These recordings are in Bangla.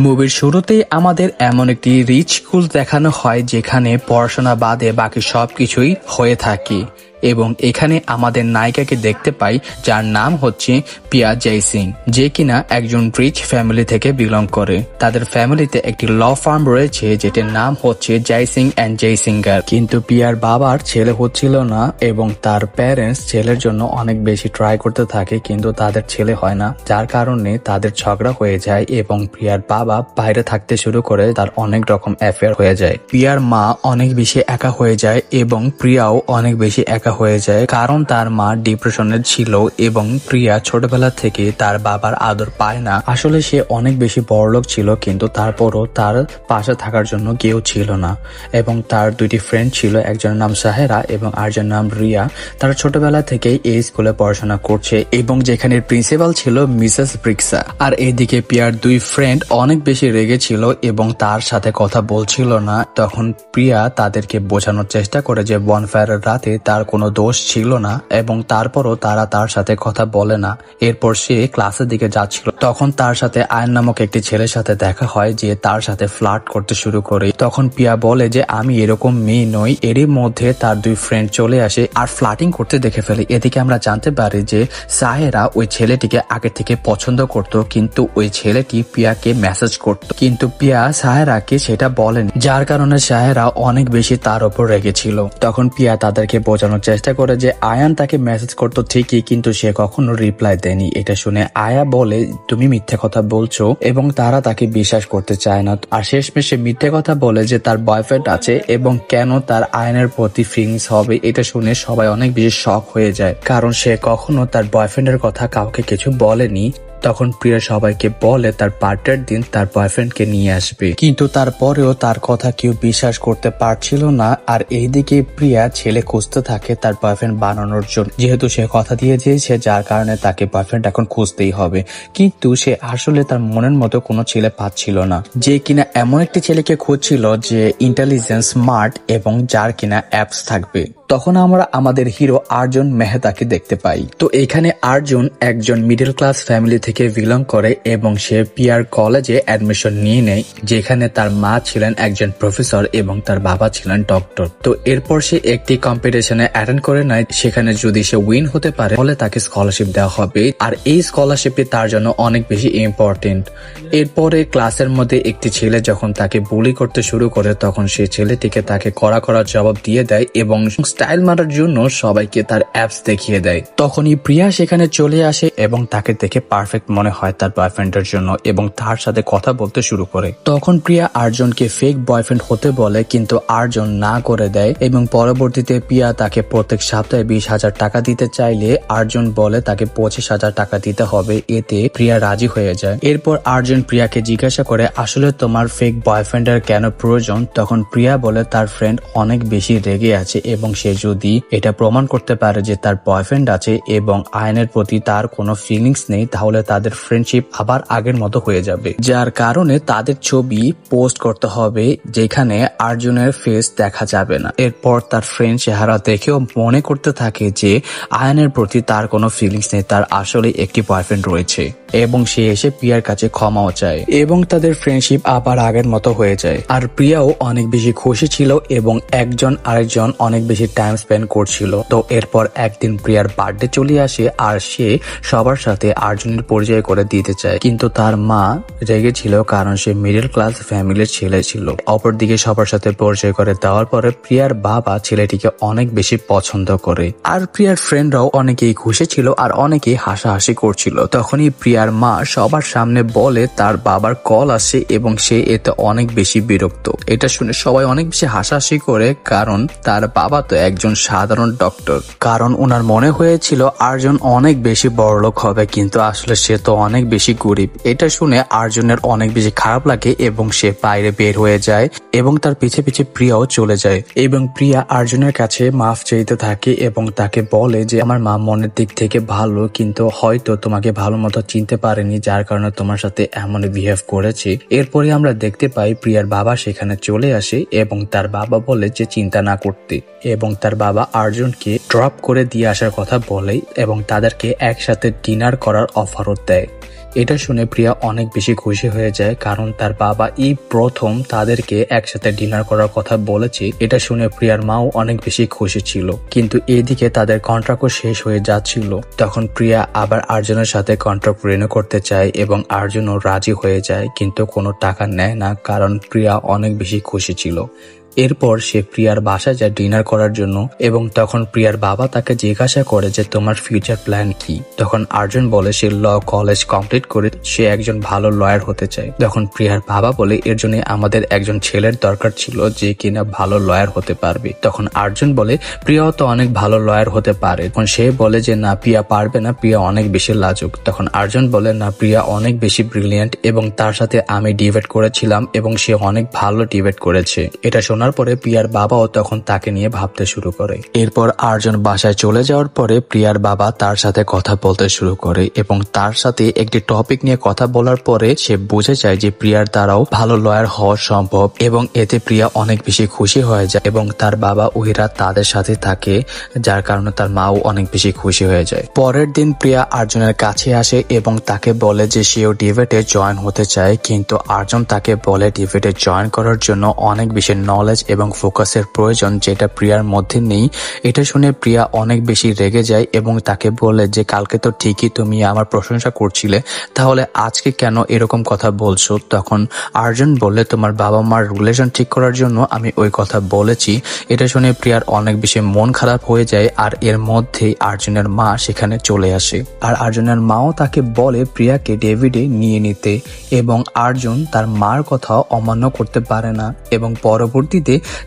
মুভির শুরুতেই আমাদের এমন একটি রিচ স্কুল দেখানো হয় যেখানে পড়াশোনা বাদে বাকি সবকিছুই হয়ে থাকে এবং এখানে আমাদের নায়িকাকে দেখতে পাই যার নাম হচ্ছে পিয়া জয়সিং, যে কিনা একজন রিচ ফ্যামিলি থেকে বিলং করে। তাদের ফ্যামিলিতে একটি ল ফার্ম রয়েছে যেটার নাম হচ্ছে জয়সিং অ্যান্ড জয়সিঙ্গার। কিন্তু পিয়ার বাবার ছেলে হচ্ছিল না এবং তার প্যারেন্টস ছেলের জন্য অনেক বেশি ট্রাই করতে থাকে কিন্তু তাদের ছেলে হয় না, যার কারণে তাদের ঝগড়া হয়ে যায় এবং প্রিয়ার বাবা বাইরে থাকতে শুরু করে, তার অনেক রকম অ্যাফেয়ার হয়ে যায়। প্রিয়ার মা অনেক বেশি একা হয়ে যায় এবং প্রিয়াও অনেক বেশি একা হয়ে যায় কারণ তার মা ডিপ্রেশনে ছিল এবং প্রিয়া ছোটবেলা থেকে তার বাবার আদর পায় না। আসলে সে অনেক বেশি বড়লোক ছিল কিন্তু তারপরও তার পাশে থাকার জন্য কেউ ছিল না এবং তার দুইটি ফ্রেন্ড ছিল, একজনের নাম সাহেরা এবং আরেকজনের নাম রিয়া। তারা ছোটবেলা থেকেই এই স্কুলে পড়াশোনা করছে এবং যেখানে প্রিন্সিপাল ছিল মিসেস ব্রিক্সা। আর এইদিকে পিয়ার দুই ফ্রেন্ড অনেক বেশি রেগেছিল এবং তার সাথে কথা বলছিল না। তখন প্রিয়া তাদেরকে বোঝানোর চেষ্টা করে যে বনফায়ারের রাতে তার কোনো দোষ ছিল না এবং তারপরও তারা তার সাথে কথা বলে না। এরপর সে ক্লাসের দিকে যাচ্ছিল, তখন তার সাথে আয়ন নামক একটি ছেলের সাথে দেখা হয় যে তার সাথে ফ্লার্ট করতে শুরু করে। তখন প্রিয়া বলে যে আমি এরকম মেয়ে নই। এরই মধ্যে তার দুই ফ্রেন্ড চলে আসে আর ফ্লার্টিং করতে দেখে ফেলে। এদিকে আমরা জানতে পারি যে সাহেরা ওই ছেলেটিকে আগে থেকে পছন্দ করত কিন্তু ওই ছেলেটি প্রিয়াকে মেসেজ করত, কিন্তু প্রিয়া সাহেরাকে সেটা বলেনি, যার কারণে সাহেরা অনেক বেশি তার উপর রেগেছিল। তখন প্রিয়া তাদেরকে বোঝানোর চেষ্টা করে যে আয়ান তাকে মেসেজ করতো ঠিকই কিন্তু সে কখনো রিপ্লাই দেয়নি। এটা শুনে আয়া বলে তুমি মিথ্যে কথা বলছো এবং তারা তাকে বিশ্বাস করতে চায় না। আর শেষমেশ সে মিথ্যে কথা বলে যে তার বয়ফ্রেন্ড আছে এবং কেন তার আয়নের প্রতি ফিলিংস হবে। এটা শুনে সবাই অনেক বেশি শক হয়ে যায় কারণ সে কখনো তার বয়ফ্রেন্ডের কথা কাউকে কিছু বলেনি। তখন প্রিয়া সবাইকে বলে তার বার্থডের দিন তার বয়ফ্রেন্ডকে নিয়ে আসবে, কিন্তু তারপরেও তার কথা কেউ বিশ্বাস করতে পারছিল না। আর এইদিকে প্রিয়া ছেলে খুঁজতে থাকে তার বয়ফ্রেন্ড বানানোর জন্য, যেহেতু সে কথা দিয়ে দিয়েছে যার কারণে তাকে বয়ফ্রেন্ড এখন খুঁজতেই হবে। কিন্তু সে আসলে তার মনের মতো কোনো ছেলে পাচ্ছিল না, যে কিনা এমন একটি ছেলেকে খুঁজছিল যে ইন্টেলিজেন্স, স্মার্ট এবং যার কিনা অ্যাপস থাকবে। তখন আমরা আমাদের হিরো আর্জুন মেহতাকে দেখতে পাই। তো এখানে আর্জুন একজন মিডল ক্লাস ফ্যামিলি থেকে বিলং করে এবং সে পিয়ার কলেজে অ্যাডমিশন নিয়ে নেয়, যেখানে তার মা ছিলেন একজন প্রফেসর এবং তার বাবা ছিলেন ডক্টর। তো এরপর সে একটি কম্পিটিশনে অ্যাটেন্ড করে নেয়, সেখানে যদি সে উইন হতে পারে তাহলে তাকে স্কলারশিপ দেওয়া হবে আর এই স্কলারশিপটি তার জন্য অনেক বেশি ইম্পর্টেন্ট। এরপরে ক্লাসের মধ্যে একটি ছেলে যখন তাকে বুলি করতে শুরু করে তখন সেই ছেলেটিকে তাকে কড়া কড়া জবাব দিয়ে দেয় এবং স্টাইল মারার জন্য সবাইকে তার অ্যাপস দেখিয়ে দেয়। তখনই প্রিয়া সেখানে চলে আসে এবং তাকে দেখে পারফেক্ট মনে হয় তার বয়ফ্রেন্ডের জন্য এবং তার সাথে কথা বলতে শুরু করে। তখন প্রিয়া আর্জুনকে ফেক বয়ফ্রেন্ড হতে বলে কিন্তু আর্জুন না করে দেয় এবং পরবর্তীতে প্রিয়া তাকে প্রত্যেক সপ্তাহে 20,000 টাকা দিতে চাইলে আর্জুন বলে তাকে 25,000 টাকা দিতে হবে। এতে প্রিয়া রাজি হয়ে যায়। এরপর আর্জুন প্রিয়াকে জিজ্ঞাসা করে আসলে তোমার ফেক বয়ফ্রেন্ডের কেন প্রয়োজন। তখন প্রিয়া বলে তার ফ্রেন্ড অনেক বেশি রেগে আছে এবং সে যদি এটা প্রমাণ করতে পারে যে তার বয়ফ্রেন্ড আছে এবং আয়নের প্রতি তার কোনো ফিলিংস নেই তাহলে তাদের ফ্রেন্ডশিপ আবার আগের মতো হয়ে যাবে, যার কারণে তাদের ছবি পোস্ট করতে হবে যেখানে আর্জুনের ফেস দেখা যাবে না। এরপর তার ফ্রেন্ড চেহারা দেখেও মনে করতে থাকে যে আয়নের প্রতি তার কোনো ফিলিংস নেই, তার আসলে একটি বয়ফ্রেন্ড রয়েছে এবং সে এসে প্রিয়ার কাছে ক্ষমাও চায় এবং তাদের ফ্রেন্ডশিপ আবার আগের মতো হয়ে যায়। আর প্রিয়াও অনেক বেশি খুশি ছিল এবং একজন আরেকজন অনেক বেশি টাইম স্পেন্ড করছিল। তো এরপর একদিন প্রিয়ার বার্থডে চলে আসে আর সে সবার সাথে আর্জুনের পরিচয় করে দিতে চায়, কিন্তু তার মা রেগেছিল কারণ সে মিডল ক্লাস ফ্যামিলির ছেলে ছিল। অপরদিকে সবার সাথে পরিচয় করে দেওয়ার পরে প্রিয়ার বাবা ছেলেটিকে অনেক বেশি পছন্দ করে আর প্রিয়ার ফ্রেন্ডরাও অনেকেই খুশি ছিল আর অনেকেই হাসাহাসি করছিল। তখনই প্রিয়ার মা সবার সামনে বলে তার বাবার কল আসে এবং সে এতে অনেক বেশি বিরক্ত। এটা শুনে সবাই অনেক বেশি হাসাহাসি করে কারণ তার বাবা তো একজন সাধারণ ডক্টর, কারণ ওনার মনে হয়েছিল আর্জুন অনেক বেশি বড়লোক হবে কিন্তু আসলে সে তো অনেক বেশি গরিব। এটা শুনে আর্জুনের অনেক বেশি খারাপ লাগে এবং সে বাইরে বের হয়ে যায় এবং তার পিছে পিছে প্রিয়াও চলে যায় এবং প্রিয়া আর্জুনের কাছে মাফ চাইতে থাকে এবং তাকে বলে যে আমার মা মনের দিক থেকে ভালো কিন্তু হয়তো তোমাকে ভালো মতো চিনতে পারেনি যার কারণে তোমার সাথে এমন বিহেভ করেছে। এরপরে আমরা দেখতে পাই প্রিয়ার বাবা সেখানে চলে আসে এবং তার বাবা বলে যে চিন্তা না করতে এবং তার বাবা আর্জুনকে ড্রপ করে দিয়ে আসার কথা বলে এবং তাদেরকে একসাথে ডিনার করার অফারও দেয়। এটা শুনে প্রিয়া অনেক বেশি খুশি হয়ে যায়, কারণ তার বাবা এই প্রথম তাদেরকে একসাথে ডিনার করার কথা বলেছে। এটা শুনে প্রিয়ার মাও অনেক বেশি খুশি ছিল। কিন্তু এদিকে তাদের কন্ট্রাক্টও শেষ হয়ে যাচ্ছিল। তখন প্রিয়া আবার আর্জুনের সাথে কন্ট্রাক্ট রিনিউ করতে চায় এবং আর্জুনও রাজি হয়ে যায়, কিন্তু কোনো টাকা নেয় না, কারণ প্রিয়া অনেক বেশি খুশি ছিল। এরপর সে প্রিয়ার বাসায় যায় ডিনার করার জন্য এবং তখন প্রিয়ার বাবা তাকে জিজ্ঞাসা করে যে তোমার ফিউচার প্ল্যান কি। তখন আর্জুন বলে সে ল কলেজ কমপ্লিট করে সে একজন ভালো লয়ার হতে চায়। তখন প্রিয়ার বাবা বলে এর জন্য আমাদের একজন ছেলের দরকার ছিল যে কিনা ভালো লয়ার হতে পারবে। তখন আর্জুন বলে প্রিয়াও তো অনেক ভালো লয়ার হতে পারে। তখন সে বলে যে না, প্রিয়া পারবে না, প্রিয়া অনেক বেশি লাজুক। তখন আর্জুন বলে না, প্রিয়া অনেক বেশি ব্রিলিয়ান্ট এবং তার সাথে আমি ডিবেট করেছিলাম এবং সে অনেক ভালো ডিবেট করেছে। এটা শোনার পরে প্রিয়ার বাবাও তখন তাকে নিয়ে ভাবতে শুরু করে। এরপর আর্জুন বাসায় চলে যাওয়ার পরে প্রিয়ার বাবা তার সাথে কথা বলতে শুরু করে এবং তার সাথে একটি টপিক নিয়ে কথা বলার পরে সে বুঝে যায় যে প্রিয়ার দ্বারাও ভালো লয়ার হওয়া সম্ভব এবং এতে প্রিয়া অনেক বেশি খুশি হয়ে যায় এবং তার বাবা ওহিরা তাদের সাথে থাকে, যার কারণে তার মাও অনেক বেশি খুশি হয়ে যায়। পরের দিন প্রিয়া আর্জুনের কাছে আসে এবং তাকে বলে যে সেও ডিবেটে জয়েন হতে চায়, কিন্তু আর্জুন তাকে বলে ডিবেটে জয়েন করার জন্য অনেক বেশি নলেজ এবং ফোকাসের প্রয়োজন, যেটা প্রিয়ার মধ্যে নেই। এটা শুনে প্রিয়া অনেক বেশি রেগে যায় এবং তাকে বলে যে কালকে তো ঠিকই তুমি আমার প্রশংসা করছিলে, তাহলে আজকে কেন এরকম কথা বলছো। তখন আর্জুন বলে তোমার বাবা মার রিলেশন ঠিক করার জন্য আমি ওই কথা বলেছি। এটা শুনে প্রিয়ার অনেক বেশি মন খারাপ হয়ে যায় আর এর মধ্যেই আর্জুনের মা সেখানে চলে আসে আর আর্জুনের মাও তাকে বলে প্রিয়াকে ডেভিডে নিয়ে নিতে এবং আর্জুন তার মার কথা অমান্য করতে পারে না এবং পরবর্তীতে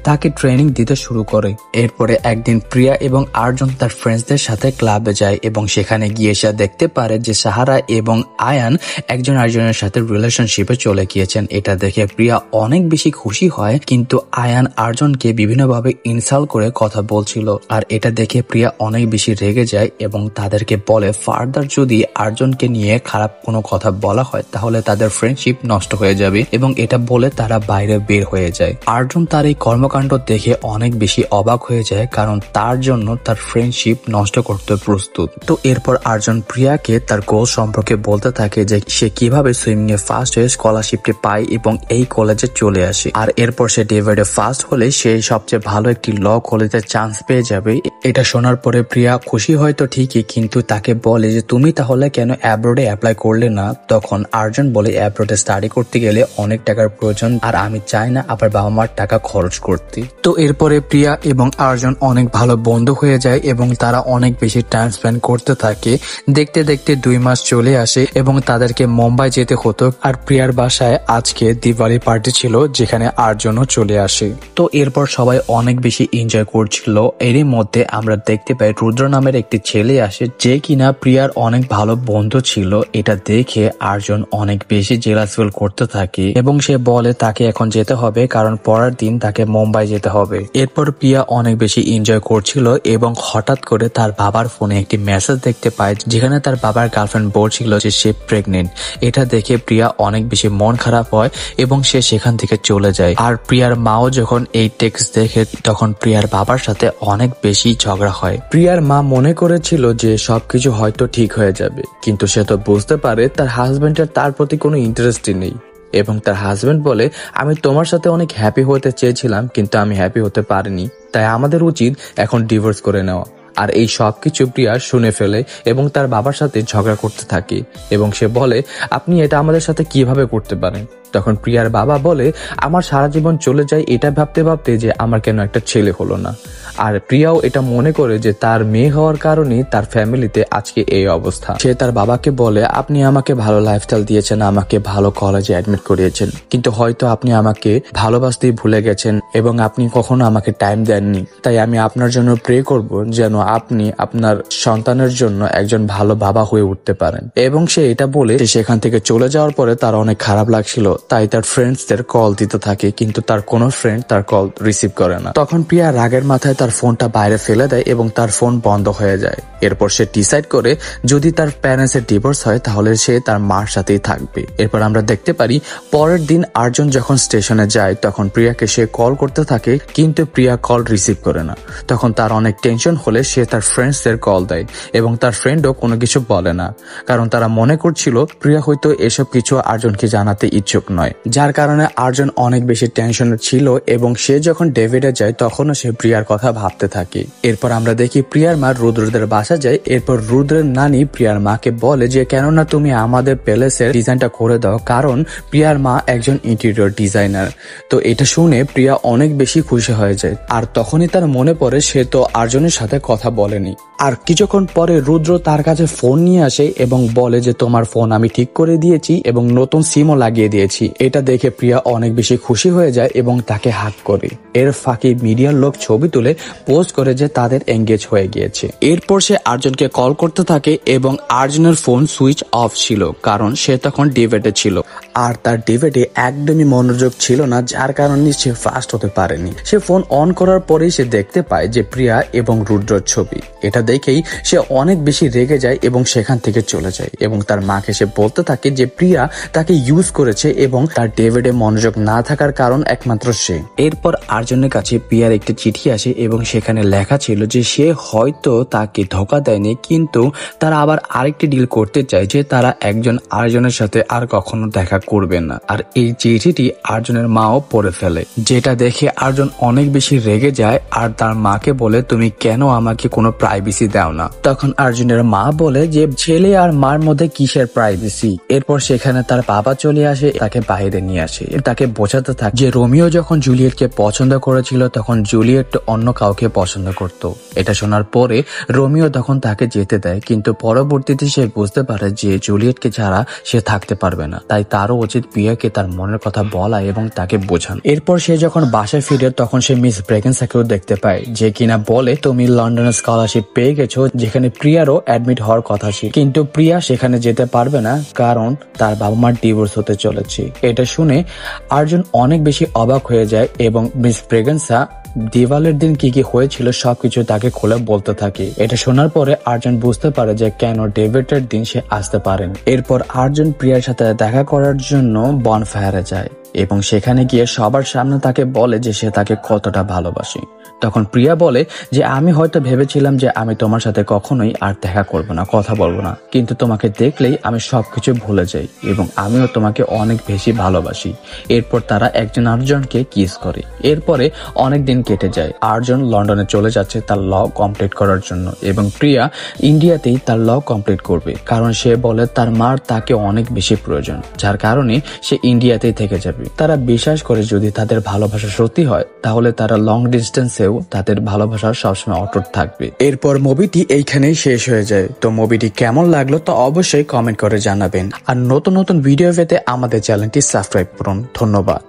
তাকে ট্রেনিং দিতে শুরু করে। এরপরে একদিন প্রিয়া এবং আর্জুন তার ফ্রেন্ডসদের সাথে ক্লাবে যায় এবং সেখানে গিয়ে সে দেখতে পারে যে সাহারা এবং আয়ান একজন আরেকজনের সাথে রিলেশনশিপে চলে গিয়েছেন। এটা দেখে প্রিয়া অনেক বেশি খুশি হয়, কিন্তু আয়ান আর্জুনকে বিভিন্নভাবে ইনসাল্ট করে কথা বলছিল আর এটা দেখে প্রিয়া অনেক বেশি রেগে যায় এবং তাদেরকে বলে ফার্দার যদি আর্জুনকে নিয়ে খারাপ কোনো কথা বলা হয় তাহলে তাদের ফ্রেন্ডশিপ নষ্ট হয়ে যাবে এবং এটা বলে তারা বাইরে বের হয়ে যায়। আর্জুন তার এই কর্মকাণ্ড দেখে অনেক বেশি অবাক হয়ে যায়, কারণ তার জন্য তার ফ্রেন্ডশিপ নষ্ট করতে প্রস্তুত। তো এরপর আর্জুন প্রিয়াকে তার গোল সম্পর্কে বলতে থাকে যে সে কিভাবে সুইমিং এ ফার্স্ট হয়ে স্কলারশিপটি পায় এবং এই কলেজে চলে আসে আর এরপর সে ডিবেটে ফার্স্ট হলে সে সবচেয়ে ভালো একটি ল কলেজে চান্স পেয়ে যাবে। এটা শোনার পরে প্রিয়া খুশি হয়তো ঠিকই, কিন্তু তাকে বলে যে তুমি তাহলে কেন অ্যাব্রোডে অ্যাপ্লাই করলে না। তখন আর্জুন বলে অ্যাব্রোডে স্টাডি করতে গেলে অনেক টাকার প্রয়োজন আর আমি চাই না আবার বাবা মার টাকা খরচ করতে। তো এরপরে প্রিয়া এবং আর্জুন অনেক ভালো বন্ধু হয়ে যায় এবং তারা অনেক বেশি টাইম স্পেন্ড করতে থাকে। দেখতে দেখতে 2 মাস চলে আসে এবং তাদেরকে মুম্বাই যেতে হতো আর প্রিয়ার বাসায় আজকে দিওয়ালি পার্টি ছিল, যেখানে আর্জুনও চলে আসে। তো এরপর সবাই অনেক বেশি এনজয় করছিল। এরই মধ্যে আমরা দেখতে পাই রুদ্র নামের একটি ছেলে আসে, যে কিনা প্রিয়ার অনেক ভালো বন্ধু ছিল। এটা দেখে আর্জুন অনেক বেশি জেলাস ফিল করতে থাকে এবং সে বলে তাকে এখন যেতে হবে, কারণ পরের দিন তাকে মুম্বাই যেতে হবে। এরপর প্রিয়া অনেক বেশি এনজয় করছিল এবং হঠাৎ করে তার বাবার ফোনে একটি মেসেজ দেখতে পায়, যেখানে তার বাবার গার্লফ্রেন্ড বলছিল যে সে প্রেগনেন্ট। এটা দেখে প্রিয়া অনেক বেশি মন খারাপ হয় এবং সে সেখান থেকে চলে যায়। আর প্রিয়ার মাও যখন এই টেক্সট দেখে তখন প্রিয়ার বাবার সাথে অনেক বেশি ঝগড়া হয়। প্রিয়ার মা মনে করেছিল যে সবকিছু হয়তো ঠিক হয়ে যাবে, কিন্তু সে তো বুঝতে পারে তার হাজবেন্ডের তার প্রতি কোনো ইন্টারেস্টই নেই এবং তার হাজবেন্ড বলে আমি তোমার সাথে অনেক হ্যাপি হতে চেয়েছিলাম, কিন্তু আমি হ্যাপি হতে পারিনি, তাই আমাদের উচিত এখন ডিভোর্স করে নেওয়া। আর এই সবকিছু প্রিয়া শুনে ফেলে এবং তার বাবার সাথে ঝগড়া করতে থাকে এবং সে বলে আপনি এটা আমাদের সাথে কিভাবে করতে পারেন। তখন প্রিয়ার বাবা বলে আমার সারা জীবন চলে যায় এটা ভাবতে ভাবতে যে আমার কেন একটা ছেলে হলো না। আর প্রিয়াও এটা মনে করে যে তার মেয়ে হওয়ার কারণে তার ফ্যামিলিতে আজকে এই অবস্থা। সে তার বাবাকে বলে আপনি আমাকে ভালো লাইফস্টাইল দিয়েছেন, আমাকে ভালো কলেজে অ্যাডমিট করিয়েছেন, কিন্তু হয়তো আপনি আমাকে ভালোবাসতেই ভুলে গেছেন এবং আপনি কখনো আমাকে টাইম দেননি। তাই আমি আপনার জন্য প্রে করব যেন আপনি আপনার সন্তানের জন্য একজন ভালো বাবা হয়ে উঠতে পারেন। এবং সে এটা বলে সেখান থেকে চলে যাওয়ার পরে তার অনেক খারাপ লাগছিল তাই তার ফ্রেন্ডসদের কল দিতে থাকে, কিন্তু তার কোনো ফ্রেন্ড তার কল রিসিভ করে না। তখন প্রিয়া রাগের মাথায় তার ফোনটা বাইরে ফেলে দেয় এবং তার ফোন বন্ধ হয়ে যায়। এরপর সে ডিসাইড করে যদি তার প্যারেন্টসের ডিভোর্স হয় তাহলে সে তার মার সাথেই থাকবে। এরপর আমরা দেখতে পারি পরের দিন আর্জুন যখন স্টেশনে যায় তখন প্রিয়াকে সে কল করতে থাকে, কিন্তু প্রিয়া কল রিসিভ করে না। তখন তার অনেক টেনশন হলে সে তার ফ্রেন্ডসদের কল দেয় এবং তার ফ্রেন্ডও কোনো কিছু বলে না, কারণ তারা মনে করছিল প্রিয়া হয়তো এসব কিছু আর্জুনকে জানাতে ইচ্ছুক নয়, যার কারণে আর্জুন অনেক বেশি টেনশনে ছিল এবং সে যখন ডেভিডে যায় তখনও সে প্রিয়ার কথা ভাবতে থাকে। এরপর আমরা দেখি প্রিয়ার মা রুদ্রদের বাসা যায়। এরপর রুদ্রের নানি প্রিয়ার মাকে বলে যে কেননা তুমি আমাদের প্যালেসের ডিজাইনটা করে দাও, কারণ প্রিয়ার মা একজন ইন্টেরিয়র ডিজাইনার। তো এটা শুনে প্রিয়া অনেক বেশি খুশি হয়ে যায়, আর তখনই তার মনে পড়ে সে তো আর্জুনের সাথে কথা বলেনি। আর কিছুক্ষণ পরে রুদ্র তার কাছে ফোন নিয়ে আসে এবং বলে যে তোমার ফোন আমি ঠিক করে দিয়েছি এবং নতুন সিমও লাগিয়ে দিয়েছি। এটা দেখে প্রিয়া অনেক বেশি খুশি হয়ে যায় এবং তাকে হাগ করে। এর ফাঁকে মিডিয়ার লোক ছবি তুলে পোস্ট করে যে তাদের এঙ্গেজ হয়ে গিয়েছে। এরপর সে আর্জুনকে কল করতে থাকে এবং আর্জুনের ফোন সুইচ অফ ছিল, কারণ সে তখন ডিবেটে ছিল আর তার ডিবেটে একদমই মনোযোগ ছিল না, যার কারণে সে ফাস্ট হতে পারেনি। সে ফোন অন করার পরেই সে দেখতে পায় যে প্রিয়া এবং রুদ্রর ছবি। এটা দেখেই সে অনেক বেশি রেগে যায় এবং সেখান থেকে চলে যায় এবং তার মাকে সে বলতে থাকে যে প্রিয়া তাকে ইউজ করেছে এবং তার ডেভিডে মনোযোগ না থাকার কারণ একমাত্র সে। এরপর আর্জুনের কাছে প্রিয়ার একটি চিঠি আসে এবং সেখানে লেখা ছিল যে সে হয়তো তাকে ধোকা দেয়নি, কিন্তু তারা আবার আরেকটি ডিল করতে চায় যে তারা একজন আরেকজনের সাথে আর কখনো দেখা করবে না। আর এই চিঠিটি আর্জুনের মাও পড়ে ফেলে, যেটা দেখে আর্জুন অনেক বেশি রেগে যায় আর তার মাকে বলে তুমি কেন আমাকে কোনো প্রাইভেসি দাও না। তখন আর্জুনের মা বলে যে ছেলে আর মার মধ্যে কিসের প্রাইভেসি। এরপর সেখানে তার বাবা চলে আসে, তাকে বাইরে নিয়ে আসে, তাকে বোঝাতে থাকে যে রোমিও যখন জুলিয়েটকে পছন্দ করেছিল তখন জুলিয়েট অন্য কাউকে পছন্দ করত। এটা শোনার পরে রোমিও তখন তাকে যেতে দেয়, কিন্তু পরবর্তীতে সে বুঝতে পারে যে জুলিয়েটকে ছাড়া সে থাকতে পারবে না, তাই তারও উচিত প্রিয়াকে তার মনের কথা বলা এবং তাকে বোঝানো। এরপর সে যখন বাসায় ফিরে তখন সে মিস ব্রেগেন্সাকেও দেখতে পায়, যে কিনা বলে তুমি লন্ডনের স্কলারশিপ পেয়ে গেছো, যেখানে প্রিয়ারও অ্যাডমিট হওয়ার কথা ছিল, কিন্তু প্রিয়া সেখানে যেতে পারবে না কারণ তার বাবা মার ডিভোর্স হতে চলেছে। এটা শুনে আর্জুন অনেক বেশি অবাক হয়ে যায় এবং মিস ব্রেগেন্সা দিওয়ালের দিন কি কি হয়েছিল সবকিছু তাকে খুলে বলতে থাকে। এটা শোনার পরে আর্জুন বুঝতে পারে যে কেন ডেভিডের দিন সে আসতে পারেন। এরপর আর্জুন প্রিয়ার সাথে দেখা করার জন্য বনফায়ারে যায় এবং সেখানে গিয়ে সবার সামনে তাকে বলে যে সে তাকে কতটা ভালোবাসে। তখন প্রিয়া বলে যে আমি হয়তো ভেবেছিলাম যে আমি তোমার সাথে কখনোই আর দেখা করব না, কথা বলবো না, কিন্তু তোমাকে দেখলেই আমি সবকিছু ভুলে যাই এবং আমিও তোমাকে অনেক বেশি ভালোবাসি। এরপর তারা একজন আরেকজনকে কিস করে। এরপরে অনেক দিন কেটে যায়। আর্জুন লন্ডনে চলে যাচ্ছে তার ল কমপ্লিট করার জন্য এবং প্রিয়া ইন্ডিয়াতেই তার ল কমপ্লিট করবে, কারণ সে বলে তার মার তাকে অনেক বেশি প্রয়োজন, যার কারণে সে ইন্ডিয়াতেই থেকে যাবে। তারা বিশ্বাস করে যদি তাদের ভালোবাসা সত্যি হয় তাহলে তারা লং ডিস্টেন্সেও তাদের ভালোবাসা সবসময় অটুট থাকবে। এরপর মুভিটি এইখানেই শেষ হয়ে যায়। তো মুভিটি কেমন লাগলো তা অবশ্যই কমেন্ট করে জানাবেন, আর নতুন নতুন ভিডিও পেতে আমাদের চ্যানেলটি সাবস্ক্রাইব করুন। ধন্যবাদ।